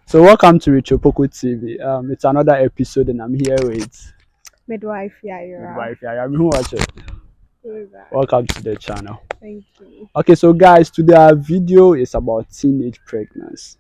So welcome to Richopoko TV. It's another episode, and I'm here with Midwife, yeah, midwife. Yeah, I'm who watch it. you're. Welcome to the channel. Thank you. Okay, so guys, today our video is about teenage pregnancy.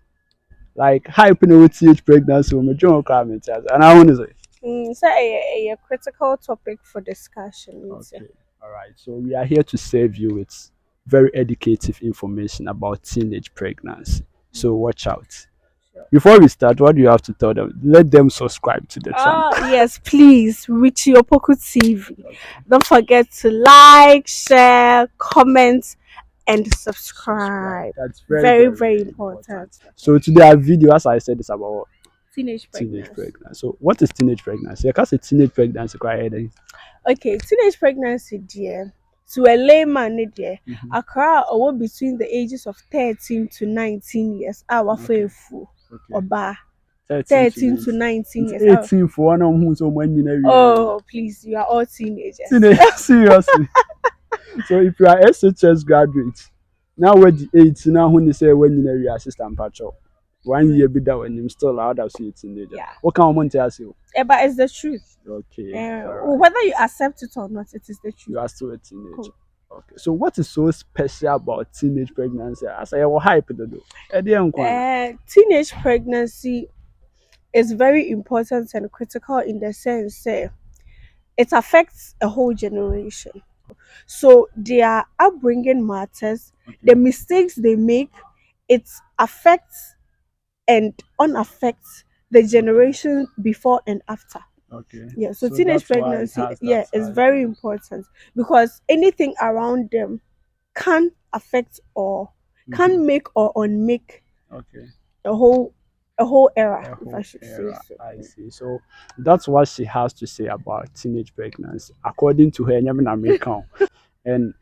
Like hype with teenage pregnancy. We don't comment and I want to say. So a critical topic for discussion. Okay, all right. So we are here to serve you with very educative information about teenage pregnancy. So watch out. Sure. Before we start, what do you have to tell them? Let them subscribe to the channel. Yes, please, Richie Opoku TV. Don't forget to like, share, comment, and subscribe. That's Very important. So today our video, as I said, is about Teenage teenage pregnancy. pregnancy. So what is teenage pregnancy? I can't say teenage pregnancy quite. Okay, teenage pregnancy, dear. To a layman, dear, Mm-hmm. Accra or between the ages of 13 to 19 years. Our Okay. full Okay. or bar. 13 13 to 19 years. 18 for one of who's so many. Oh, please, you are all teenagers. Seriously. So if you are SHS graduate, now we're the 8 now when you say when you are assistant patrol. 1 year be that when you still allowed to see teenager. Yeah. What kind of money ask you? But it's the truth. Okay. Whether you accept it or not, it is the truth. You are still a teenager. Cool. Okay. So what is so special about teenage pregnancy? As I was hype though. Teenage pregnancy is very important and critical in the sense it affects a whole generation. So their upbringing matters, the mistakes they make, it affects and unaffects the generation before and after. Okay. Yeah, so teenage that's why it pregnancy, has yeah, that is side. very important because anything around them can affect or can make or unmake Okay. a whole era, A if I whole should say era. so. I see. So that's what she has to say about teenage pregnancy, according to her. Nyame na meka o. And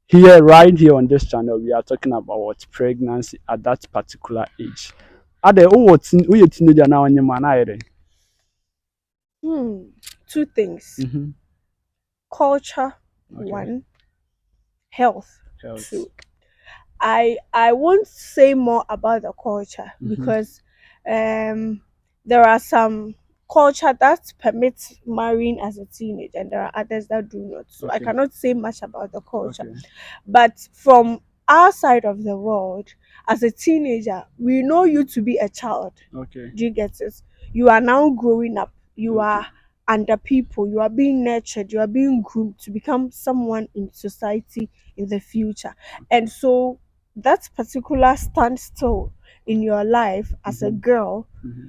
here, right here on this channel, we are talking about pregnancy at that particular age. Ade, who you teenager now on your man? Two things: Mm-hmm. culture, Okay. one; health, Health. two. I won't say more about the culture because there are some culture that permits marrying as a teenager and there are others that do not. So I Okay. cannot say much about the culture. Okay. But from our side of the world, as a teenager, we know you to be a child. Okay. Do you get it? You are now growing up. You Okay. are under people. You are being nurtured. You are being groomed to become someone in society in the future. And so that particular standstill in your life as a girl Mm-hmm.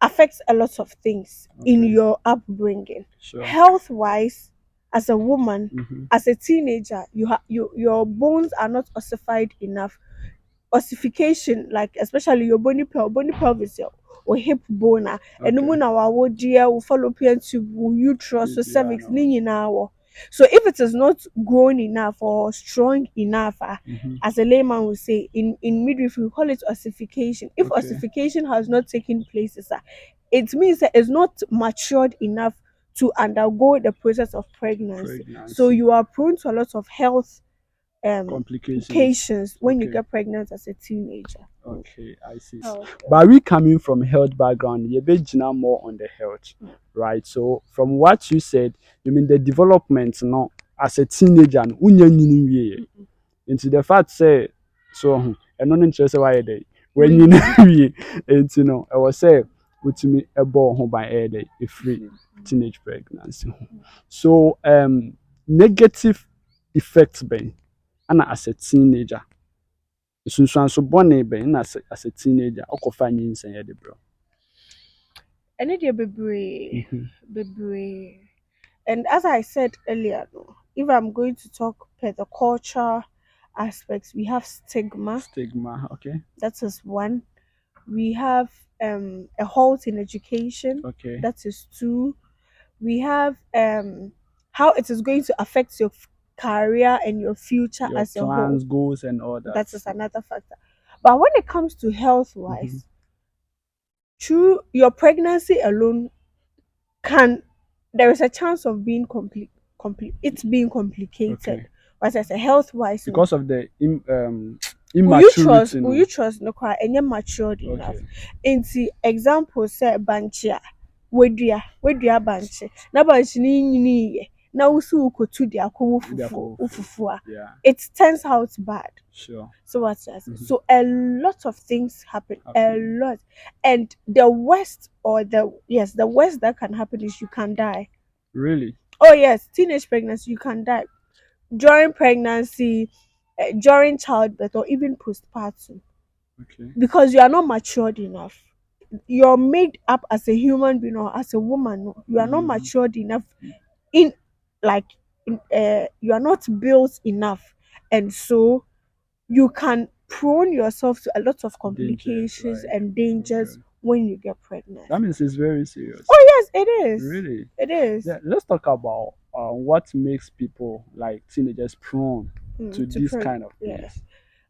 affects a lot of things in Okay. your upbringing. Sure. Health wise, as a woman, Mm-hmm. as a teenager, your bones are not ossified enough. Ossification, like especially your bony pelvis or hip bone, and Okay. our dear fallopian tube, uterus, so Yeah, I cervix, know. so if it is not grown enough or strong enough, Mm-hmm. as a layman will say, in midwifery we call it ossification. If Okay. ossification has not taken place, it means that it's not matured enough to undergo the process of pregnancy. So you are prone to a lot of health Complications. when you Okay. get pregnant as a teenager. Okay, I see. Okay. But we coming from health background, you be now more on the health, right? So from what you said, you mean the development, no, as a teenager, into the fact say, so and non interest why day when you know it's I was say put me a ball home by air day a free teenage pregnancy. So negative effects ben and as a teenager. Nsunsuanso bɔne bɛn na as a teenager ɔkɔfa nyinsɛn de bro. And it bebree. And as I said earlier, no, if I'm going to talk per the culture aspects, we have stigma. Stigma, okay. That is one. We have a halt in education. Okay. That is two. We have how it is going to affect your career and your future Your as a whole. plans, goals, and all that. That is another factor. But when it comes to health wise, through your pregnancy alone can there is a chance of being it's being complicated. Okay. But as a health wise, Because of the immaturity no. uterus no kwa enye matured enough. Okay. Nti example say banche a wedua banche na banche ni nyini ye na wusu ukotu de akowo fufu a Yeah. it turns out bad. Sure. So what's that? So a lot of things happen, a lot, and the worst or the worst that can happen is you can die. Really? Oh yes, teenage pregnancy you can die during pregnancy, during childbirth, or even postpartum Okay. because you are not matured enough. You're made up as a human being or as a woman. No, you are not matured enough in like you are not built enough, and so you can prone yourself to a lot of Dangers, complications right? and dangers Okay. when you get pregnant. That means it's very serious. Oh yes, it is. Really? It is. Yeah, let's talk about what makes people like teenagers prone to this kind of Yeah. things.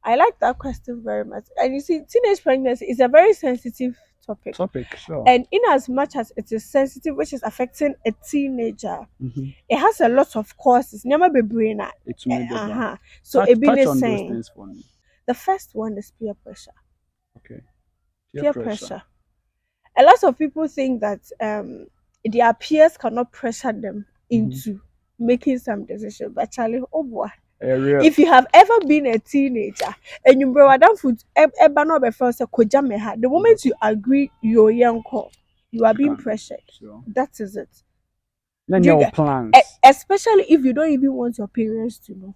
I like that question very much. And you see, teenage pregnancy is a very sensitive topic. Topic, sure. And in as much as it is sensitive, which is affecting a teenager, Mm-hmm. it has a lot of causes. Never be brain. It's made better. So Touch is on those saying things for me. the first one is peer pressure. Okay. Peer pressure. A lot of people think that their peers cannot pressure them into making some decision. But Charlie, oh boy. If you have ever been a teenager and you bring down food, the moment you agree you're young, you are being pressured. Sure. That is it. Then your plans. Especially if you don't even want your parents to know.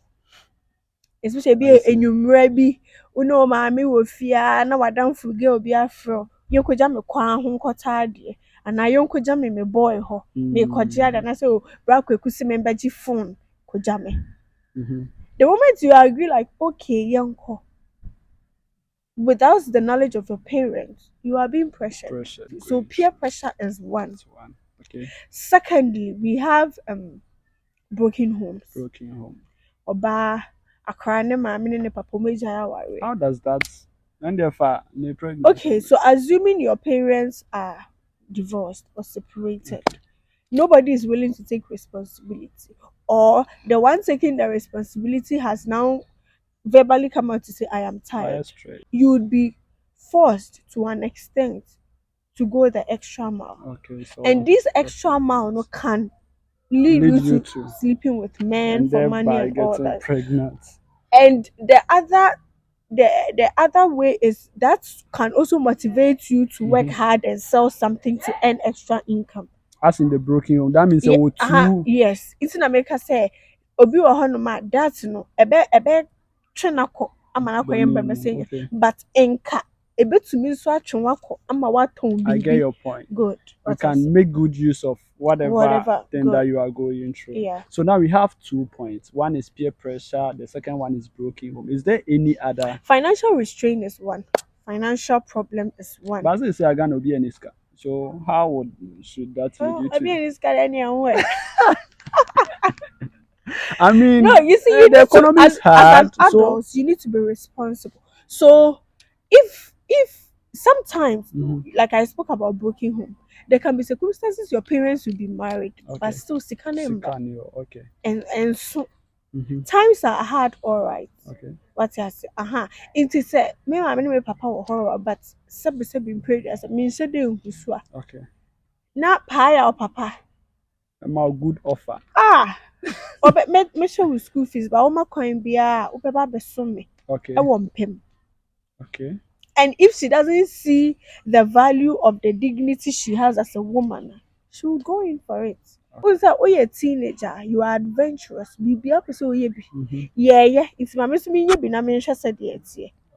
Especially be a number be uno mommy will fear na wadan fuge obi afro. You could jam a quan home cotard and I young could jam me boy ho. Me kojia and I say, Braque could member G phone could jam me. The moment you agree, like, okay, young without the knowledge of your parents, you are being pressured. So peer pressure is one. Okay. Secondly, we have broken homes. Broken home. Oba akrane mami ne papa meja. How does that? Okay, so assuming your parents are divorced or separated, nobody is willing to take responsibility, or the one taking the responsibility has now verbally come out to say, I am tired. You would be forced to an extent to go the extra mile. Okay, so and this extra mile can lead you to sleeping with men for money and all that. Pregnant. And the other way is that can also motivate you to work hard and sell something to earn extra income. As in the broken home, that means yes. It's in America say obi wa honoma that no ebe twenako ama na kwemba message but enka ebetumi nso atwe wako ama waton bibi. I get your point. Good. You can make good use of whatever thing that you are going through. Yeah. So now we have 2 points. One is peer pressure. The second one is broken home. Is there any other? Financial restraint is one. Financial problem is one. But as I say, I gonna be an iska. So how should that lead you to? I be an iska anyway. I mean, no, you see, the economy is hard. As an adult, you need to be responsible. So if sometimes, like I spoke about broken home, there can be circumstances your parents will be married, but still okay. And so times are hard, all right. Okay. What I say, it is a me my papa or horror, but sebi prayed as a means so they okay. Not pie or papa. A good offer. Or but me show with school fees, but all my coin be me. Okay. I want him. Okay. And if she doesn't see the value of the dignity she has as a woman, she will go in for it. Okay. Oh, you're a teenager, you are adventurous. Be up so yeah. It's my miss me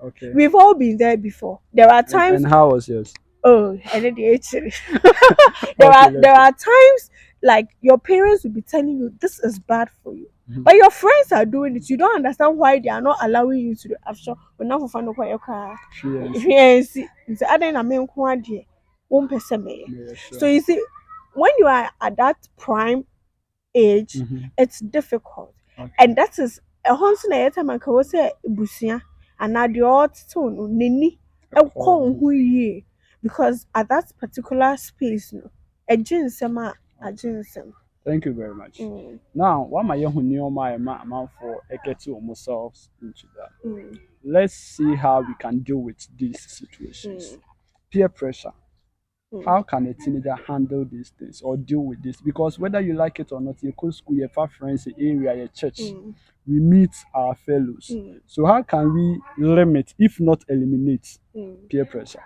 Okay. We've all been there before. There are times. And how was yours? Oh, and then there are times like your parents will be telling you this is bad for you. But your friends are doing it. You don't understand why they are not allowing you to do after. But now for fun of your car. Yes. It's other than me one person. So you see, when you are at that prime age, it's difficult. Okay. And that is a once in a time I can say busia and now the odd tone nini because at that particular space no a ginsema a ginsem. Thank you very much. Now, what my young new my man for get themselves into that. let's see how we can deal with these situations. Mm, Peer pressure. mm, How can a teenager handle these things or deal with this? Because whether you like it or not, you go school, your friends, your area, your church, mm, we meet our fellows. mm, So how can we limit, if not eliminate, mm. peer pressure?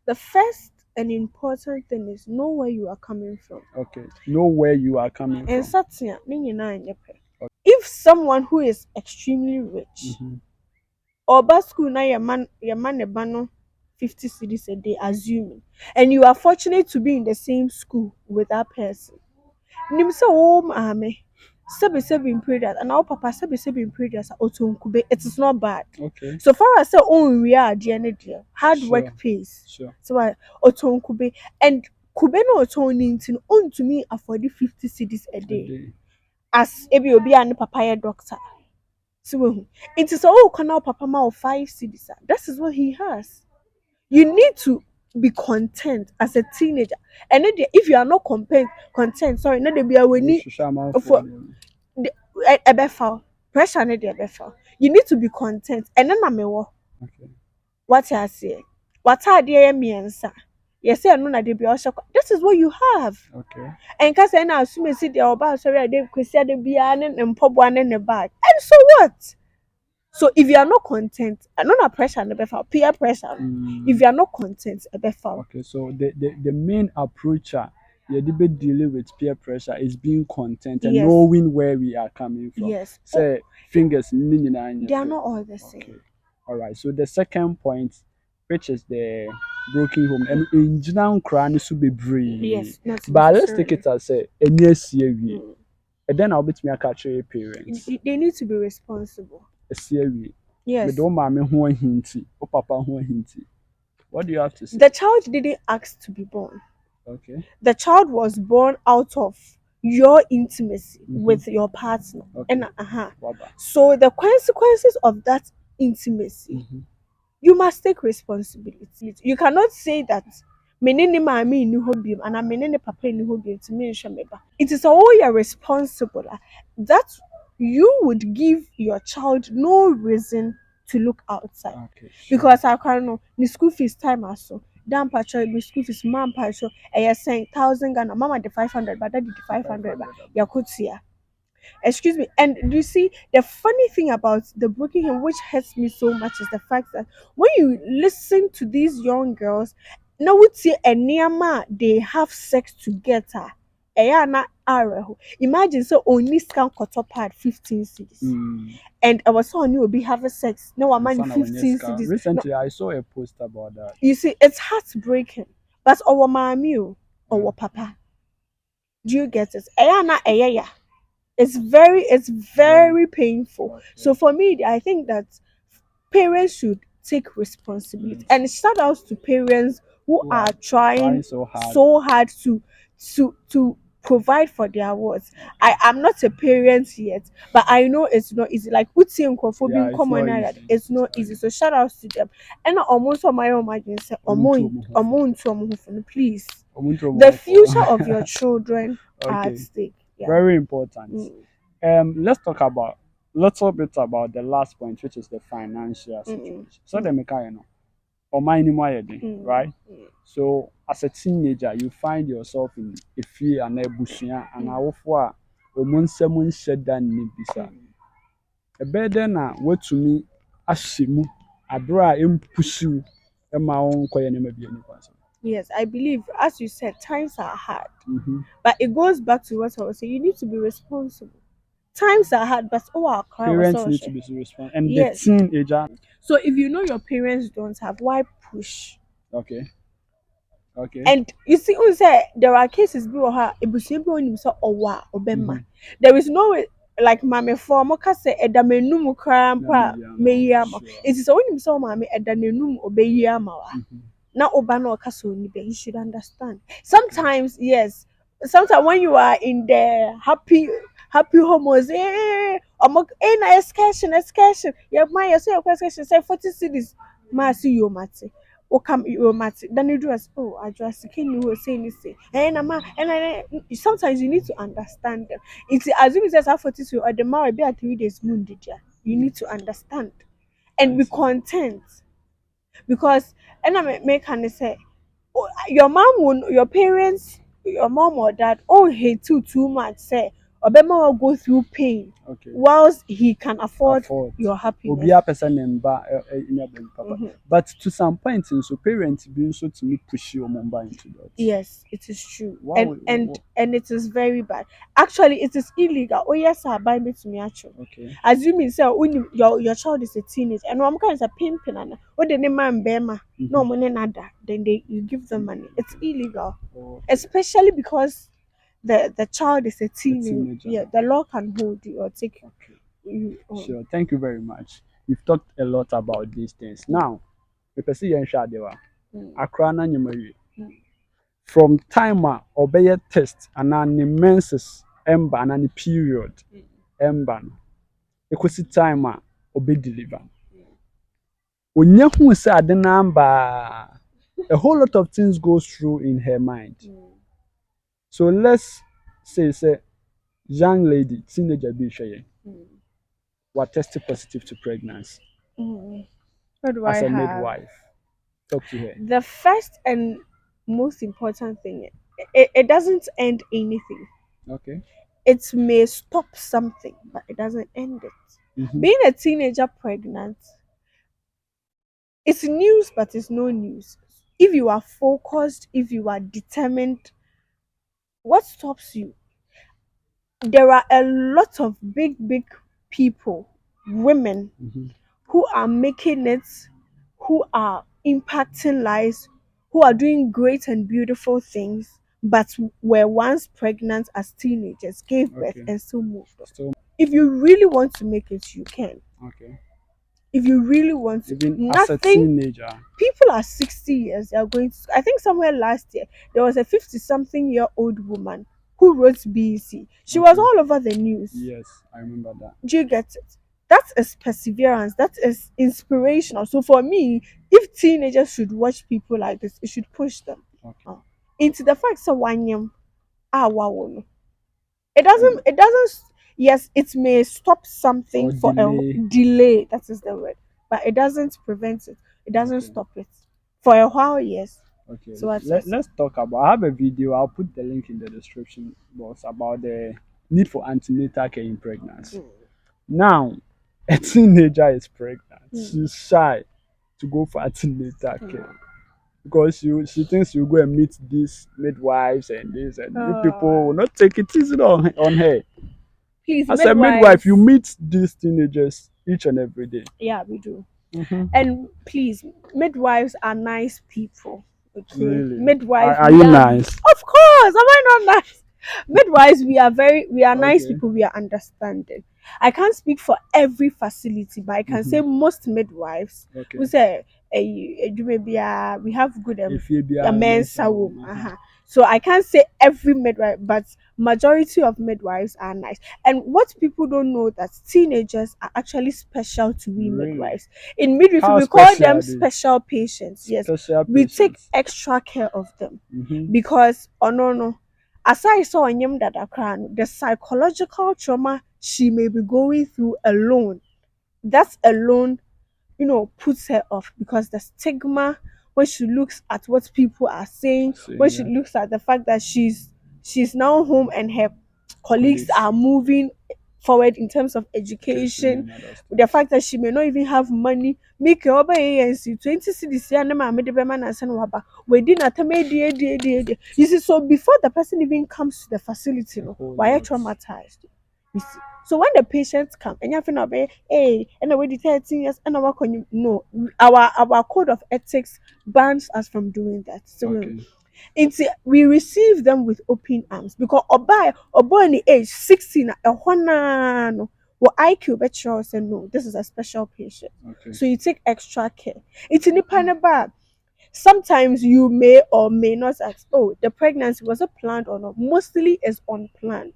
The first and important thing is know where you are coming from. Okay, know where you are coming And from. certain if someone who is extremely rich Mm-hmm. or bas school na your man a no 50 cities a day, assuming, and you are fortunate to be in the same school with that person. Nim say oh maame, sebi in prayers and our papa sebi in prayers otonkube, it is not bad. Okay, So far as say oh we are the hard sure, work pays. sure. So I otonkube and kube no otonintin on to me afford 50 cities a A day. day. As ebi obi and papa ye doctor. So it is all canal papa ma of 5 cities. That is what he has. You need to be content as a teenager. And then if you are not content, sorry, not the be a We winning should share my for phone. the ebefa pressure need the ebefa. You need to be content. And then I'm a Okay, what I say. What I dear me answer. Yes, I know that they be also. This is what you have. okay. And cause I now assume see the oba sorry I did kwesi ade bia and pobo and the bag. And so what? So if you are not content, and not a pressure and a peer pressure. If Mm, you are not content, a befa. okay, so the main approach yeah, the dealing with peer pressure is being content and Yes, knowing where we are coming from. yes. Oh, Say fingers in they are not all the Okay. same. All right. So the second point, which is the broken home, and in general, crying should be brave. Yes, not But let's take necessarily. it as a yes year. Mm. And then I'll be me a catch your parents. They need to be responsible. A year. Me Yes. don't mammy who hinty, or papa who hinty. What do you have to say? The child didn't ask to be born. Okay. The child was born out of your intimacy Mm-hmm. with your partner. Okay. And Waba. so the consequences of that intimacy, Mm-hmm. you must take responsibility. You cannot say that menene maame ni hɔ biom and menene papa ni hɔ biom to me nhwɛ. It is all you're responsible that you would give your child no reason to look outside. Okay. Sure. Because I can't know the school fees time also. Damn patcho, the school fees man patcho, and you're saying 1,000 Ghana, mama the 500, but daddy the 500, but 500. you could see. Excuse me. And you see, the funny thing about the broken home, which hurts me so much, is the fact that when you listen to these young girls, now would see a niama they have sex together. Imagine so only scan cut up at 15 cities. Mm. And our son will be having sex. No one And money son, when 15 cities. No, recently, I saw a post about that. you see, it's heartbreaking. But our mommy, our papa. Do you get it? It's Very. very painful. Okay. So for me, I think that parents should take responsibility Mm. and shout out to parents who Who are are trying trying so hard. so hard to provide for their wards. I am not a parent yet, but I know it's not easy. Like putting Yeah, being it's common not that easy. it's It's not not easy. easy. So shout out to them. And almost on my own imagine say Omuntu omuhofo. please. Omuntu The future omuhofo. of your children are at Okay. stake. Yeah. Very important. Mm, Let's talk about little bit about the last point, which is the financial mm, situation. So the mm, mechanic, or my mm, right? So as a teenager, you find yourself in a fear and a bushia and mm, a wofwa omunsemun shedan nibisa. mm. A better na what to me ashimu abra impusu ema on koye ne mabie ni kwanso. Yes, I believe, as you said, times are hard. Mhm. But it goes back to what I was saying. You need to be responsible. Times are hard, but oh, our cry was Parents so need to share. be responsible and the Yes. teenager. So if you know your parents don't have, why push? Okay. Okay. And you see, who say there are cases be obema. Mhm. There is no way like mame for moka say edamenum Na me krampa yeah, meyama. sure. It is only so mame edanenum obeyama. Mhm. Now obano okaso nibe, you should understand. Sometimes, yes. Sometimes when you are in the happy homos, na excursion. Yeah, my you say excursion say 40 cities. Ma see you mate. O come you mate. Then you do as I just can you say this say. Na ma sometimes you need to understand them. It's as if it says 40 cities or the ma be at 3 days moon did ya. You need to understand. and be content. Because and I make can say your mom will your parents your mom or dad oh hate you too much say Obama will go through pain Okay. whilst he can afford Afford. your happiness. Obi a person member papa. Mhm. But to some point, so parents being so to me push your mumba into that. Yes, it is true. Wow. And it is very bad. Actually, it is illegal. Oh yes, I buy me to me actually. Okay. Assuming say when your child is a teenager and one kind is a pin and what the name man bema no money nada, then they you give them money. It's illegal. Okay. Especially because the child is a A teenager. teenager. Yeah, the law can hold you or take Okay. you on. Sure. Thank you very much. We've talked a lot about these things. Now, the person you share there, Mm, Accra na nyumari. mm, From time a ɔbɛyɛ test anaa ne menses ɛmba anaa ne period mm, ɛmba no ekosi time a ɔbɛdeliver onya hu sɛ ade no amba a whole lot of things goes through in her mind. mm, So let's say young lady teenager bi hwɛ yɛn mm, wa test positive to pregnancy mm. What do I as a have? midwife. Talk to her. The first and most important thing, it doesn't end anything. Okay. It may stop something, but it doesn't end it. Mm-hmm. Being a teenager pregnant, it's news, but it's no news. If you are focused, if you are determined, what stops you? There are a lot of big people, women, Mm-hmm. who are making it, who are impacting lives, who are doing great and beautiful things, but were once pregnant as teenagers, gave birth, Okay. and still moved on. So If you really want to make it, you can. okay. If you really want to, Even as a nothing. teenager. People are 60 years, they are going to. I think somewhere last year, there was a 50-something-year-old woman who wrote BEC. She was Okay. all over the news. Yes, I remember that. Do you get it? That is perseverance. That is inspirational. So for me, if teenagers should watch people like this, it should push them Okay. into the fact that one yam wow no. Um, It doesn't. Yes, it may stop something or for a delay. delay. That is the word, but it doesn't prevent it. It doesn't Okay. stop it for a while. Yes. Okay. So what you say? Let's talk about. I have a video. I'll put the link in the description box about the need for antenatal care in pregnancy. Now, a teenager is pregnant. Mm. She's shy to go for antenatal care because she thinks you go and meet these midwives and this and you people will not take it easy on her. Please, As a midwife, you meet these teenagers each and every day. Yeah, we do. Mm-hmm. And please, midwives are nice people. Okay, Really? midwives. Are you nice? Of course, am I not nice? Midwives, we are nice Okay. people. We are understanding. I can't speak for every facility, but I can say most midwives. Okay. We say, maybe we have good If you be a a men's mensa home. woman, So I can't say every midwife, but majority of midwives are nice. And what people don't know that teenagers are actually special to we Really? midwives. In midwifery, How we call special them are they? special patients. Yes, Special we take patients. extra care of them Mm-hmm. because oh no. Aside saw on that the psychological trauma she may be going through alone. That alone puts her off because the stigma when she looks at what people are saying, when Saying she yeah. looks at the fact that she's now home and her colleagues Colleagues. are moving forward in terms of Education education, and other stuff. the fact that she may not even have money, make her over ANC 20 cities and the Beman and San Waba. We did not you see, so before the person even comes to the facility, why are traumatized? You see. So when the patients come and you have to be, hey, and already 13 years and our no, our code of ethics bans us from doing that. So Okay. we receive them with open arms because oba in the age 16 no well IQ better say no, this is a special patient. Okay. So you take extra care. It's in the sometimes you may or may not ask, oh, the pregnancy was it planned or not? Mostly is unplanned.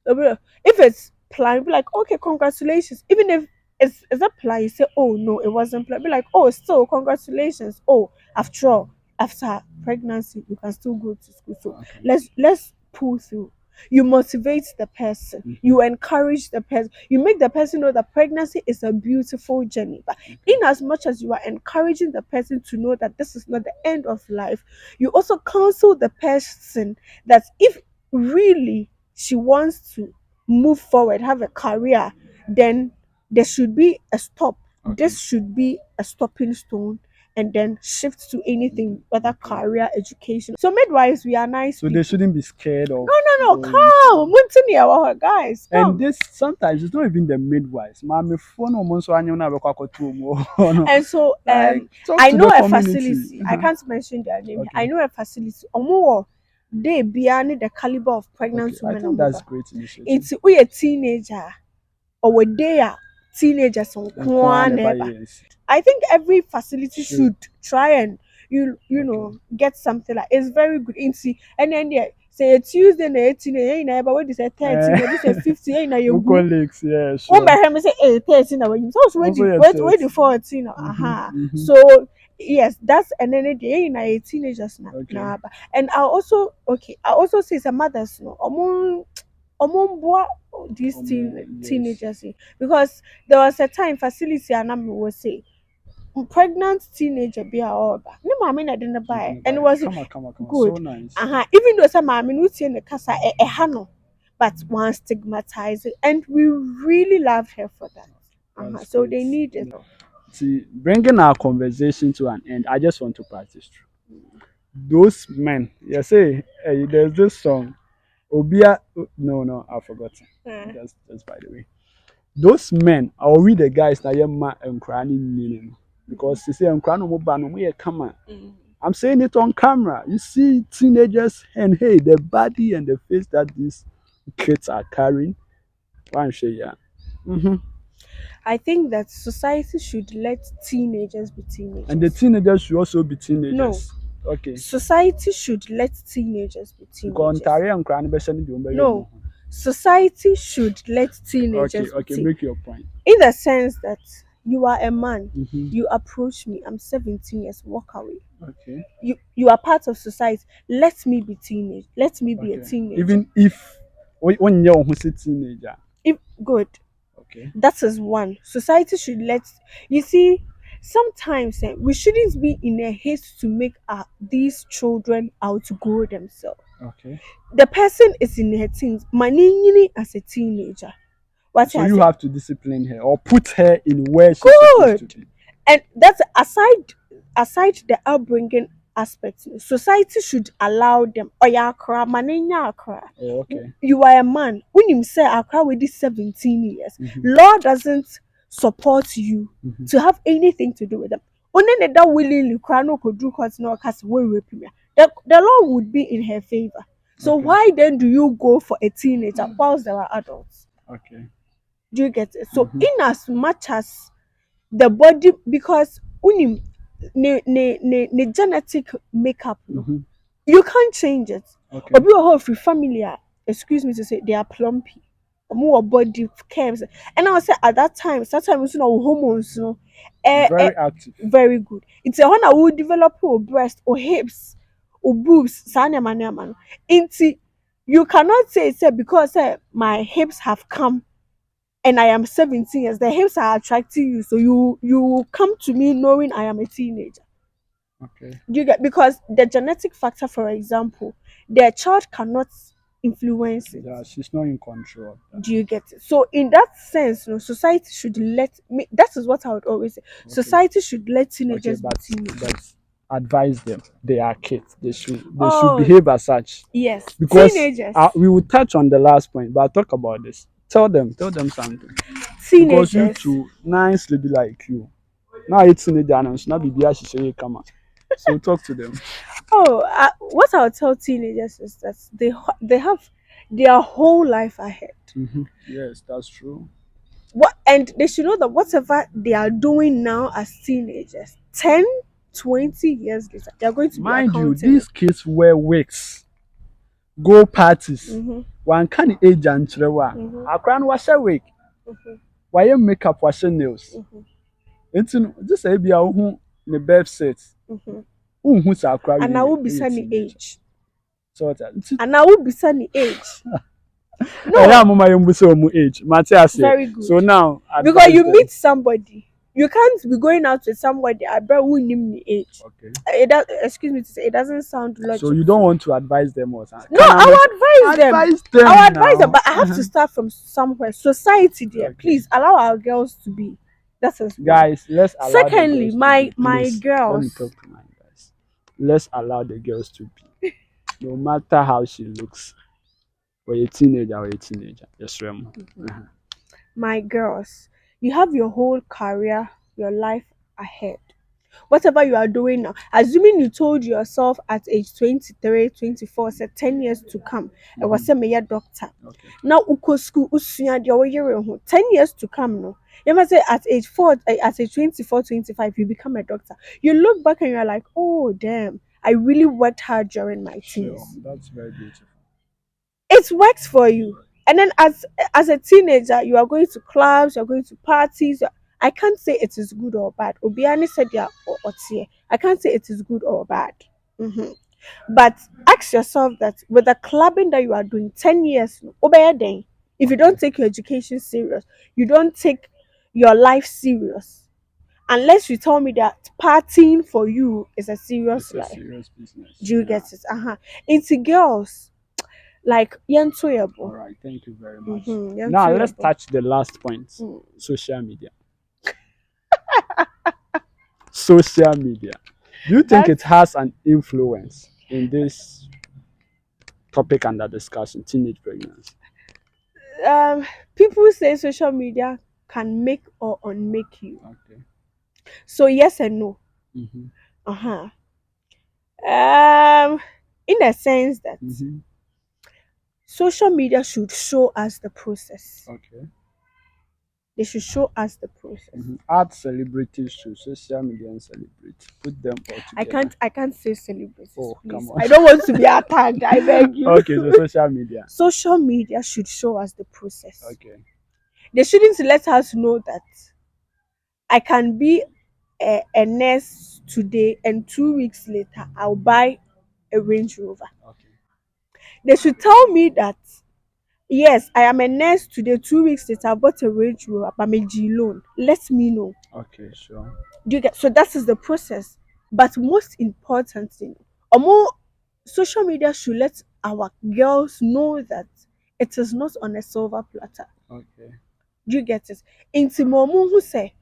If it's planned, be like, okay, congratulations. Even if it's a plan, you say, oh no, it wasn't planned. Be like, oh, still congratulations. Oh, after all, after pregnancy, you can still go to school. So Okay. let's pull through. You motivate the person, you encourage the person, you make the person know that pregnancy is a beautiful journey. But in as much as you are encouraging the person to know that this is not the end of life, you also counsel the person that if really she wants to move forward, have a career, then there should be a stop. This should be a stopping stone, and then shift to anything, whether career, education. So midwives, we are nice So people. they shouldn't be scared of. No, come. Guys, come. And this sometimes it's not even the midwives. Mommy phone almost so And so like talk I to know the a community. facility. I can't mention their name. Okay. I know a facility. Omo, they beyond the caliber of pregnant Okay. I women. think that's great initiative. It's we a teenager or a day teenagers on I think every facility should try and know get something like it's very good. In see and then there say a Tuesday na 18 but what is a 13 this is 50 na you colleagues, yeah, one by sure. him say 13 na when so wait the 14 so yes that's and then they na teenagers na and I also say some mothers no omumboa these teenagers because there was a time facility and I was say pregnant teenager be a order. No mommy na didn't buy and it was Come good. So nice. Even though some mommy no see in the casa a hano, but one stigmatized it, and we really love her for that. So they need it. See, bringing our conversation to an end, I just want to practice true. Those men, you say, hey, there's this song, Obia. No, I've forgotten. Just by the way, those men are we the guys that you ma and crying meaning because they say and crying no more come on. I'm saying it on camera. You see teenagers and hey, the body and the face that these kids are carrying. One share, yeah. I think that society should let teenagers be teenagers. And the teenagers should also be teenagers. No. Okay. Society should let teenagers be teenagers. Because no. Society should let teenagers Okay, make your point. In the sense that you are a man, you approach me, I'm 17 years, walk away. Okay. You are part of society. Let me be teenage. Let me be a teenager. Even if when you're a teenager. If good. Okay. That is one. Society should let you see. Sometimes we shouldn't be in a haste to make these children outgrow themselves. Okay. The person is in her teens, manini as a teenager. So you have to discipline her or put her in where she's supposed to be. And that's aside the upbringing aspect. Society should allow them. Okay. You are a man. When you say Accra with this 17 years, law doesn't support you to have anything to do with them. Only that willingly could do the law would be in her favor. So why then do you go for a teenager whilst there are adults? Okay. Do you get it? So in as much as the body, because unim ne genetic makeup, you can't change it. Okay. Obi who free family, excuse me to say, they are plumpy. More body curves, and I say at that time, sometimes you know hormones, very active, very good. It's a one that will develop or breast or hips or boobs. You cannot say because my hips have come and I am 17 years, the hips are attracting you, so you come to me knowing I am a teenager. Okay. Do you get, because the genetic factor, for example, their child cannot influence it. Yeah, she's not in control. Do you get it? So in that sense, society should let me. That is what I would always say. Okay. Society should let teenagers be teenagers. But advise them. They are kids. They should behave as such. Yes. Because teenagers. We will touch on the last point, but I'll talk about this. Tell them something. Teenagers. Because you two nicely be like you. Now it's teenager and not be there. She say come on. So talk to them. What I'll tell teenagers is that they have their whole life ahead. Yes, that's true. And they should know that whatever they are doing now as teenagers, 10, 20 years later, they are going to mind be you, these kids wear wigs, go parties. One can age and trewa. A crown wash a wig. Why you makeup wash nails? It's just a be who the birth set. Who's our crowd? And I will be sunny age. So what? And I will be sunny age. And No, I'm my own age. Matthias. very good. So now, Because advise you them. meet somebody, you can't be going out with somebody I bet who name the age. Okay. It does, excuse me to say, it doesn't sound logical. So you don't want to advise them or something? No, I will advise them. Advise them I will advise them, now. but I have to start from somewhere. Society, dear, Okay. please allow our girls to be. That's a Guys, let's allow the Secondly, girls to my be, my please. Let me girls. talk to my guys. Let's allow the girls to be. No matter how she looks. Or a teenager. Yes, Rem. My girls, you have your whole career, your life ahead. Whatever you are doing now, assuming you told yourself at age 23, 24, say 10 years to come, I was say me a doctor. Okay. Now uko school usua de wo 10 years to come no. You must say at age 4, at age 24, 25, you become a doctor. You look back and you're like, oh damn, I really worked hard during my Sure. teens. That's very beautiful. It works for you. And then as a teenager, you are going to clubs, you're going to parties. I can't say it is good or bad. Obiani said yeah or tie. I can't say it is good or bad. Mhm. But ask yourself that with the clubbing that you are doing 10 years, obey then. If you don't take your education serious, you don't take your life serious. Unless you tell me that partying for you is a serious It's a life. serious business. Do you get it? Into girls, like All right, thank you very much. Mm-hmm. Now let's touch the last point. Mm. Social media. Social media. Do you think it has an influence in this topic under discussion, teenage pregnancy? Um, people say social media can make or unmake you. Okay. So yes and no. Mm-hmm. Uh-huh. Um, in the sense that Mm-hmm. social media should show us the process. Okay. They should show us the process. Mm-hmm. Add celebrities to social media and celebrate. Put them all together. I can't say celebrities. Oh, Please. come on. I don't want to be attacked. I beg you. Okay, so social media. Social media should show us the process. Okay. They shouldn't let us know that I can be a nurse today and 2 weeks later I'll buy a Range Rover. Okay. They should tell me that yes, I am a nurse today, 2 weeks later I bought a Range Rover, but I'm G loan. Let me know. Okay, sure. Do you get so that is the process. But most importantly, or more social media should let our girls know that it is not on a silver platter. Okay. Do you get it? Inti mo mu hu say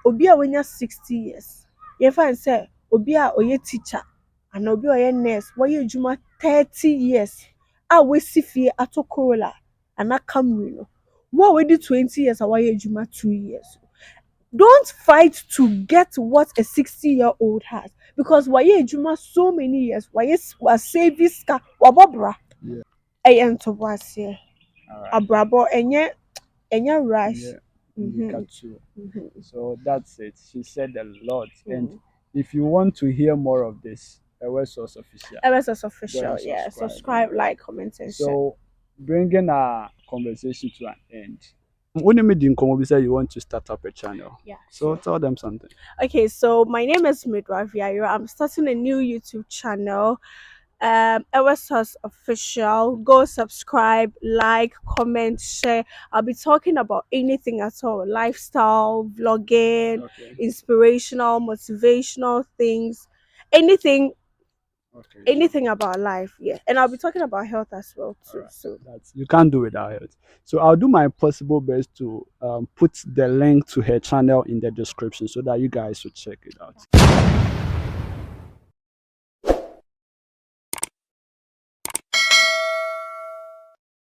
obi a wanya 60 years. Ye fa say obi a oye teacher and obi oye nurse woye adwuma 30 years. A we si fie ato Corolla and a Camry no. Wo we di 20 years a woye adwuma 2 years. Don't fight to get what a 60-year-old has because woye adwuma so many years. Woye was saving ska wabobra. Yeah. Ento wase. All right. Abrabo enye rush. Yeah. Mhm. Mm-hmm. So that's it. She said a lot. And if you want to hear more of this, Source Official. MSS official, Go and yeah. subscribe. Subscribe, like, comment, and share. So, bringing our conversation to an end. When you made the you said you want to start up a channel. Yeah. So tell them something. Okay, so my name is Midwife Yairo. I'm starting a new YouTube channel. Source Official. Go subscribe, like, comment, share. I'll be talking about anything at all: lifestyle, vlogging, inspirational, motivational things, anything. Okay, Anything about life, yeah, and I'll be talking about health as well too. right. So That's you can't do without health. So I'll do my possible best to put the link to her channel in the description so that you guys should check it out.